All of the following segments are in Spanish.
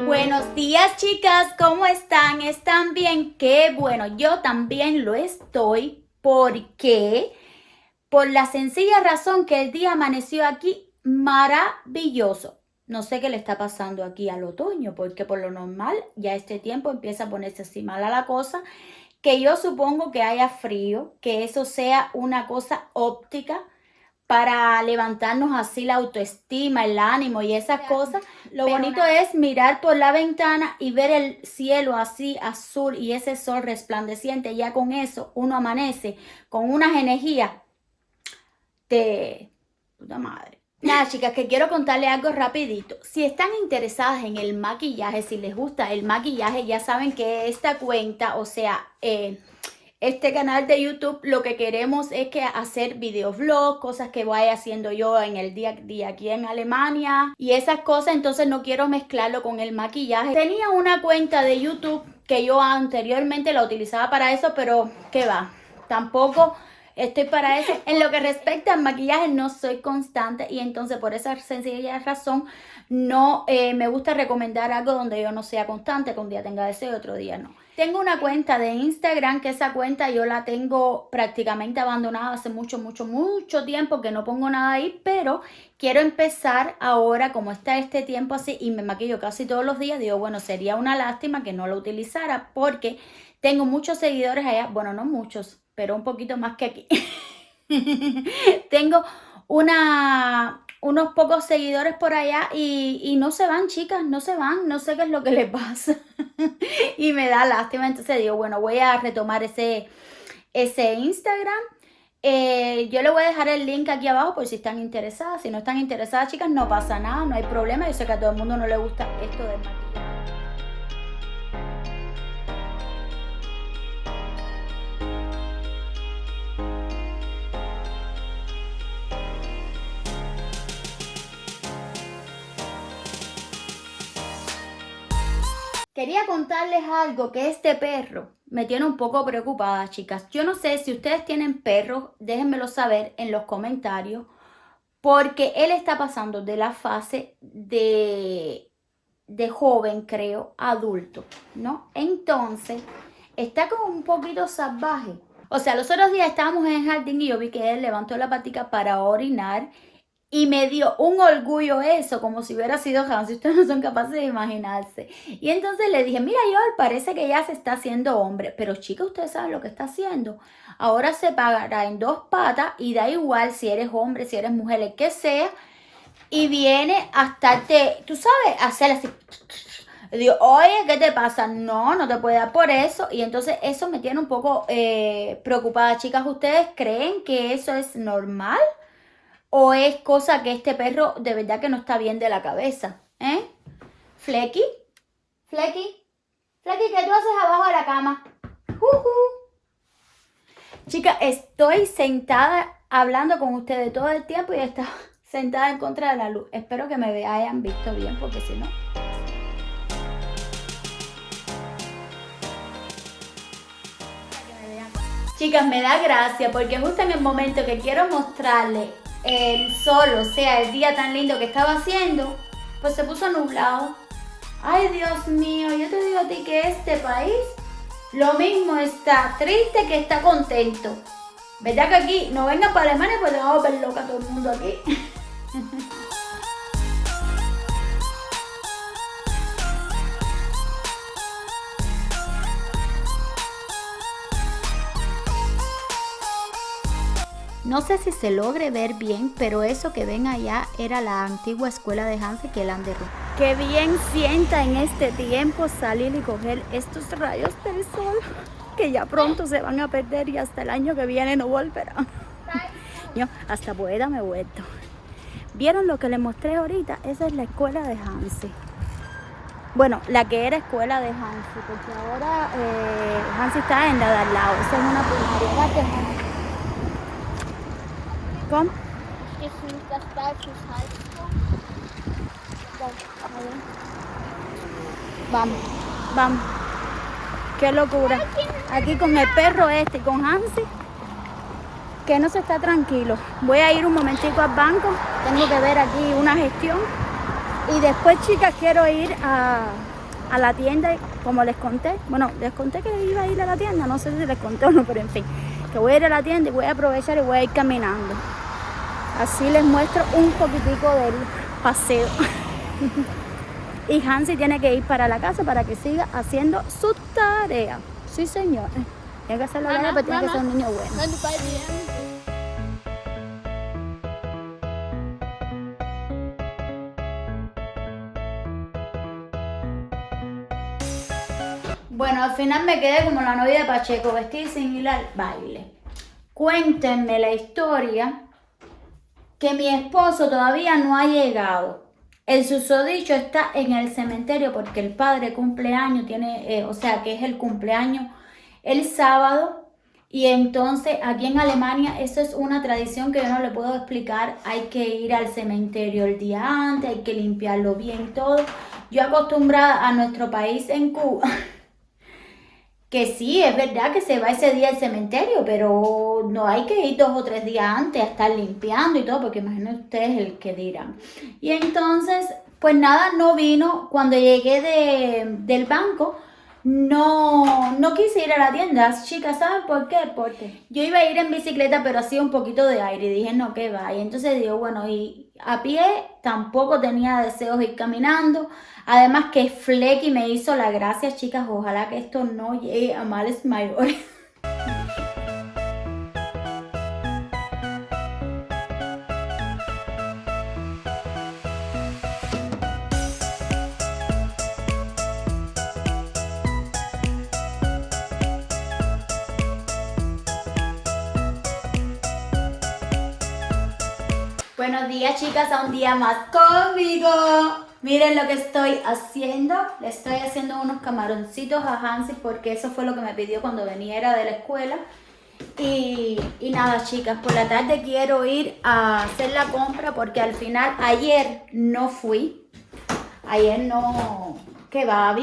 Buenos días, chicas, ¿cómo están? ¿Están bien? Qué bueno, yo también lo estoy porque por la sencilla razón que el día amaneció aquí maravilloso. No sé qué le está pasando aquí al otoño, porque por lo normal ya este tiempo empieza a ponerse así mala la cosa, que yo supongo que haya frío, que eso sea una cosa óptica para levantarnos así la autoestima, el ánimo y esas cosas. Lo bonito es mirar por la ventana y ver el cielo así azul y ese sol resplandeciente. Ya con eso uno amanece con unas energías de puta madre. Nada, chicas, que quiero contarles algo rapidito. Si están interesadas en el maquillaje, si les gusta el maquillaje, ya saben que esta cuenta, o sea, este canal de YouTube, lo que queremos es que hacer videovlogs, cosas que vaya haciendo yo en el día a día aquí en Alemania y esas cosas, entonces no quiero mezclarlo con el maquillaje. Tenía una cuenta de YouTube que yo anteriormente la utilizaba para eso, pero ¿qué va? Tampoco estoy para eso. En lo que respecta al maquillaje no soy constante y entonces por esa sencilla razón no me gusta recomendar algo donde yo no sea constante, que un día tenga deseo y otro día no. Tengo una cuenta de Instagram, que esa cuenta yo la tengo prácticamente abandonada hace mucho tiempo, que no pongo nada ahí, pero quiero empezar ahora, como está este tiempo así y me maquillo casi todos los días, digo, bueno, sería una lástima que no lo utilizara porque tengo muchos seguidores allá, bueno, no muchos, pero un poquito más que aquí. Tengo unos pocos seguidores por allá y no se van, chicas, no se van, no sé qué es lo que les pasa. Y me da lástima, entonces digo, bueno, voy a retomar ese Instagram. Yo le voy a dejar el link aquí abajo por si están interesadas. Si no están interesadas, chicas, no pasa nada, no hay problema. Yo sé que a todo el mundo no le gusta esto del maquillaje. Quería contarles algo, que este perro me tiene un poco preocupada, chicas. Yo no sé si ustedes tienen perros, déjenmelo saber en los comentarios, porque él está pasando de la fase de joven, creo, adulto, ¿no? Entonces, está como un poquito salvaje. O sea, los otros días estábamos en el jardín y yo vi que él levantó la patica para orinar y me dio un orgullo eso, como si hubiera sido Hans, si ustedes no son capaces de imaginarse. Y entonces le dije, mira, Joel, parece que ya se está haciendo hombre. Pero chica, ustedes saben lo que está haciendo. Ahora se pagará en dos patas y da igual si eres hombre, si eres mujer, el que sea. Y viene a estarte, tú sabes, a hacer así. Digo, oye, ¿qué te pasa? No, no te puede dar por eso. Y entonces eso me tiene un poco preocupada. Chicas, ¿ustedes creen que eso es normal? ¿O es cosa que este perro de verdad que no está bien de la cabeza? ¿Eh? ¿Flecky? ¿Flecky? ¿Flecky, qué tú haces abajo de la cama? Chica, estoy sentada hablando con ustedes todo el tiempo y está sentada en contra de la luz. Espero que me hayan visto bien porque si no... Chicas, me da gracia porque justo en el momento que quiero mostrarle el sol, o sea, el día tan lindo que estaba haciendo, pues se puso nublado. Ay, Dios mío, yo te digo a ti que este país lo mismo está triste que está contento. ¿Verdad que aquí no vengan para Alemania pues te vamos a ver loca todo el mundo aquí? No sé si se logre ver bien, pero eso que ven allá era la antigua escuela de Hansi que la han derrumbado. Qué bien sienta en este tiempo salir y coger estos rayos del sol, que ya pronto se van a perder y hasta el año que viene no volverán. Yo hasta poeta me he vuelto. ¿Vieron lo que les mostré ahorita? Esa es la escuela de Hansi. Bueno, la que era escuela de Hansi, porque ahora Hansi está en la de al lado. Esa es una publicidad de Hansi. ¿Cómo? Vamos, vamos. Qué locura. Aquí con el perro este, con Hansi, que no se está tranquilo. Voy a ir un momentico al banco. Tengo que ver aquí una gestión. Y después, chicas, quiero ir a la tienda, como les conté. Bueno, les conté que iba a ir a la tienda. No sé si les conté o no, pero en fin. Que voy a ir a la tienda y voy a aprovechar y voy a ir caminando. Así les muestro un poquitico del paseo. Y Hansi tiene que ir para la casa para que siga haciendo su tarea. Sí, señor. Tiene que hacer la tarea, pero tiene que ser un niño bueno. Bueno, al final me quedé como la novia de Pacheco, vestida sin ir al baile. Cuéntenme la historia que mi esposo todavía no ha llegado. El susodicho está en el cementerio porque el padre cumpleaños tiene, o sea que es el cumpleaños el sábado. Y entonces aquí en Alemania eso es una tradición que yo no le puedo explicar. Hay que ir al cementerio el día antes, hay que limpiarlo bien todo. Yo acostumbrada a nuestro país en Cuba, que sí, es verdad que se va ese día al cementerio, pero no hay que ir 2 o 3 días antes a estar limpiando y todo, porque imaginen ustedes el que dirán. Y entonces, pues nada, no vino. Cuando llegué del banco, no quise ir a la tienda. Chicas, ¿saben por qué? Porque yo iba a ir en bicicleta, pero hacía un poquito de aire y dije, no, que va. Y entonces digo, bueno, y a pie tampoco tenía deseos de ir caminando. Además que Flecky me hizo la gracia, chicas, ojalá que esto no llegue a males mayores. Buenos días, chicas, a un día más conmigo. Miren lo que estoy haciendo. Le estoy haciendo unos camaroncitos a Hansi porque eso fue lo que me pidió cuando viniera de la escuela. Y nada, chicas, por la tarde quiero ir a hacer la compra porque al final ayer no fui. Ayer no, que va,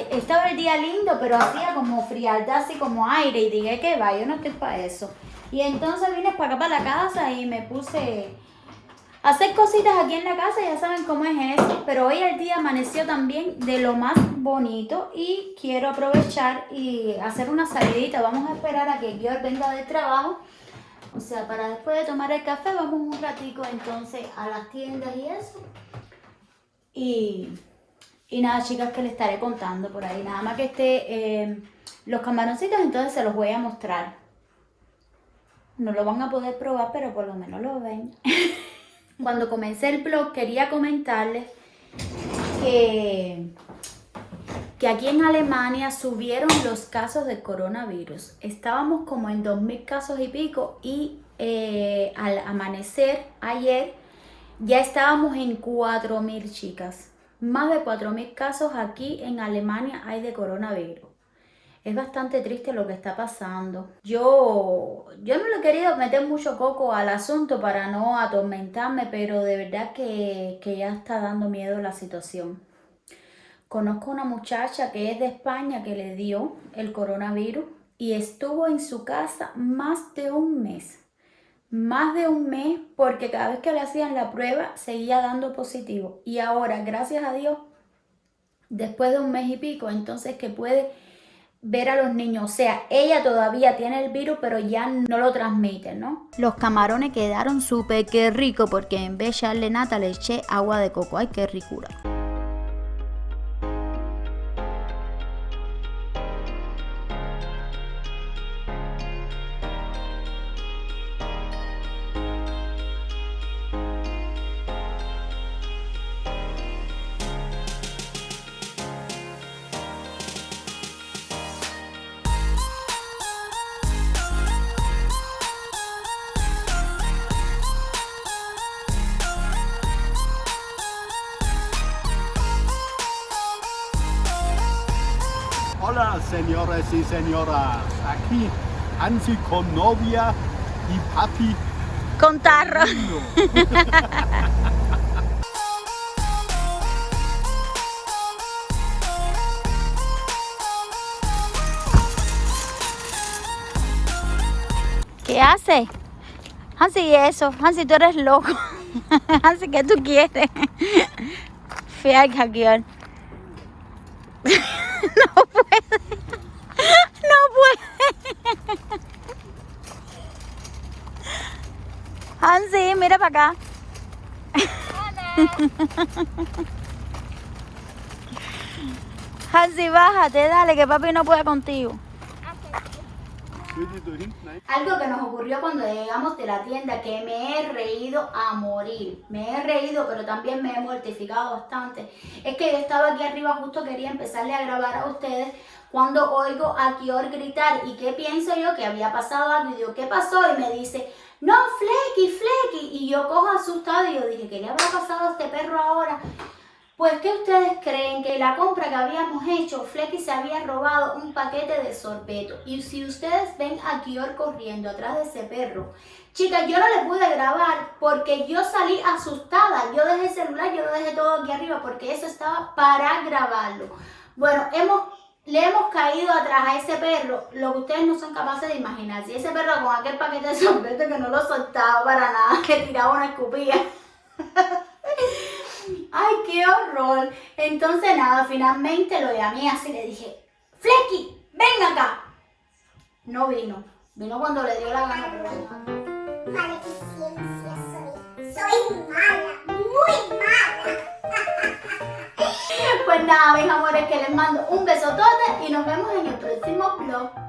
estaba el día lindo, pero hacía como frialdad, así como aire, y dije que va, yo no estoy para eso. Y entonces vine para acá, para la casa, y me puse a hacer cositas aquí en la casa, ya saben cómo es eso. Pero hoy el día amaneció también de lo más bonito y quiero aprovechar y hacer una salidita. Vamos a esperar a que Georg venga del trabajo. O sea, para después de tomar el café, vamos un ratico entonces a las tiendas y eso. Y nada, chicas, que les estaré contando por ahí. Nada más que esté los camaroncitos, entonces se los voy a mostrar. No lo van a poder probar, pero por lo menos lo ven. Cuando comencé el blog quería comentarles que aquí en Alemania subieron los casos de coronavirus. Estábamos como en 2.000 casos y pico y al amanecer ayer ya estábamos en 4.000, chicas. Más de 4.000 casos aquí en Alemania hay de coronavirus. Es bastante triste lo que está pasando. Yo no le he querido meter mucho coco al asunto para no atormentarme, pero de verdad que ya está dando miedo la situación. Conozco una muchacha que es de España que le dio el coronavirus y estuvo en su casa más de un mes. Más de un mes, porque cada vez que le hacían la prueba seguía dando positivo. Y ahora, gracias a Dios, después de un mes y pico, entonces que puede ver a los niños. O sea, ella todavía tiene el virus, pero ya no lo transmite, ¿no? Los camarones quedaron súper que rico porque en vez de echarle nata le eché agua de coco. ¡Ay, qué ricura! Hola, señores y señoras. Aquí Hansi con novia y papi con tarro. ¿Qué hace? Hansi, ¿y eso? Hansi, tú eres loco. Hansi, ¿qué tú quieres? Fea Gagión. No puede. No puede. Hansi, mira para acá. Hansi, bájate, dale, que papi no puede contigo. Algo que nos ocurrió cuando llegamos de la tienda, que me he reído a morir. Me he reído, pero también me he mortificado bastante. Es que yo estaba aquí arriba, justo quería empezarle a grabar a ustedes, cuando oigo a Kior gritar. ¿Y qué pienso yo? Que había pasado algo. Y digo, ¿qué pasó? Y me dice, no, Flecky, Flecky. Y yo cojo asustado y yo dije, ¿qué le habrá pasado a este perro ahora? Pues, ¿qué ustedes creen? Que la compra que habíamos hecho, Flecky se había robado un paquete de sorbeto. Y si ustedes ven a Kior corriendo atrás de ese perro, chicas, yo no le pude grabar porque yo salí asustada. Yo dejé el celular, yo lo dejé todo aquí arriba porque eso estaba para grabarlo. Bueno, le hemos caído atrás a ese perro, lo que ustedes no son capaces de imaginar. Si ese perro con aquel paquete de sorbeto que no lo soltaba para nada, que tiraba una escupilla. ¡Ay, qué horror! Entonces nada, finalmente lo llamé así, le dije, Flecky, ven acá. No vino, vino cuando le dio la gana. Maleficencia soy mala, muy mala. Pues nada, mis amores, que les mando un besotote y nos vemos en el próximo vlog.